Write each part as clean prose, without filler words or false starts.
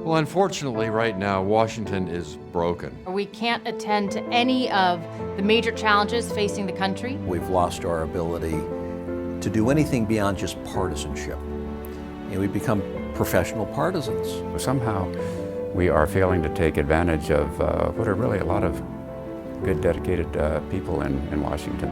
Well, unfortunately, right now, Washington is broken. We can't attend to any of the major challenges facing the country. We've lost our ability to do anything beyond just partisanship. And we've become professional partisans. Somehow, we are failing to take advantage of what are really a lot of good, dedicated people in Washington.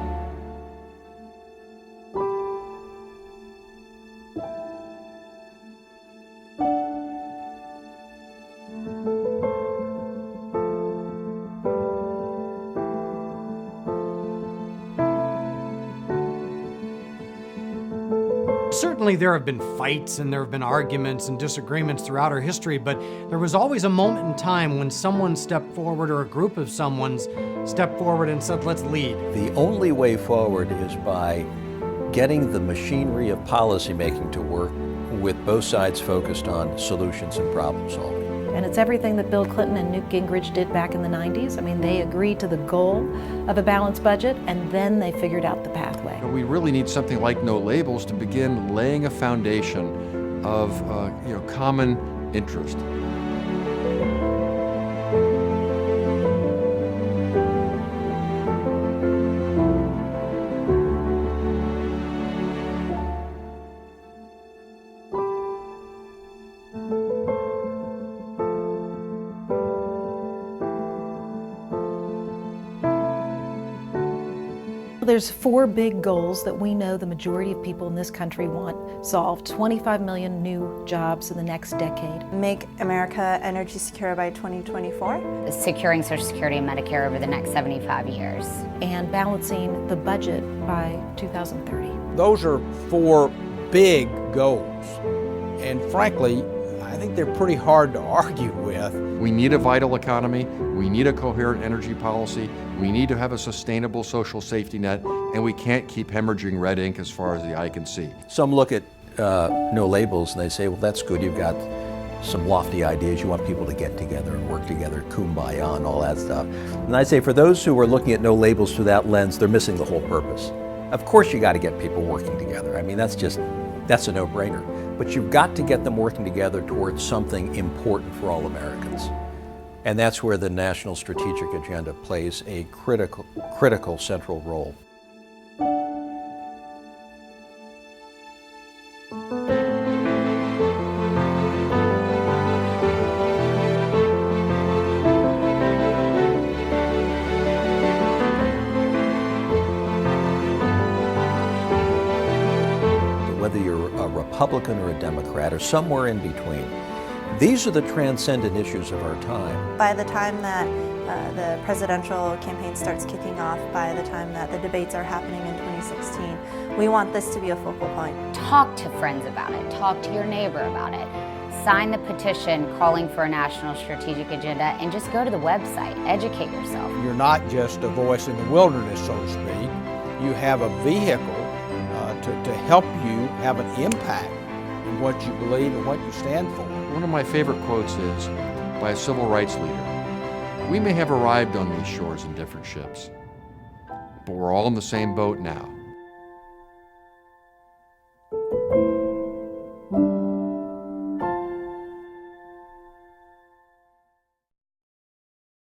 Certainly there have been fights and there have been arguments and disagreements throughout our history, but there was always a moment in time when someone stepped forward or a group of someone's stepped forward and said, let's lead. The only way forward is by getting the machinery of policymaking to work with both sides focused on solutions and problem solving. And it's everything that Bill Clinton and Newt Gingrich did back in the 90s. I mean, they agreed to the goal of a balanced budget, and then they figured out the pathway. We really need something like No Labels to begin laying a foundation of common interest. There's 4 big goals that we know the majority of people in this country want solved. 25 million new jobs in the next decade. Make America energy secure by 2024. Securing Social Security and Medicare over the next 75 years. And balancing the budget by 2030. Those are 4 big goals. And frankly, I think they're pretty hard to argue with. We need a vital economy, we need a coherent energy policy, we need to have a sustainable social safety net, and we can't keep hemorrhaging red ink as far as the eye can see. Some look at No Labels and they say, well, that's good, you've got some lofty ideas, you want people to get together and work together, kumbaya and all that stuff. And I say for those who are looking at No Labels through that lens, they're missing the whole purpose. Of course you got to get people working together. I mean, that's a no-brainer. But you've got to get them working together towards something important for all Americans. And that's where the National Strategic Agenda plays a critical central role. Whether you're a Republican or a Democrat or somewhere in between, these are the transcendent issues of our time. By the time that the presidential campaign starts kicking off, by the time that the debates are happening in 2016, we want this to be a focal point. Talk to friends about it. Talk to your neighbor about it. Sign the petition calling for a national strategic agenda and just go to the website. Educate yourself. You're not just a voice in the wilderness, so to speak. You have a vehicle to help you have an impact in what you believe and what you stand for. One of my favorite quotes is by a civil rights leader. We may have arrived on these shores in different ships, but we're all in the same boat now.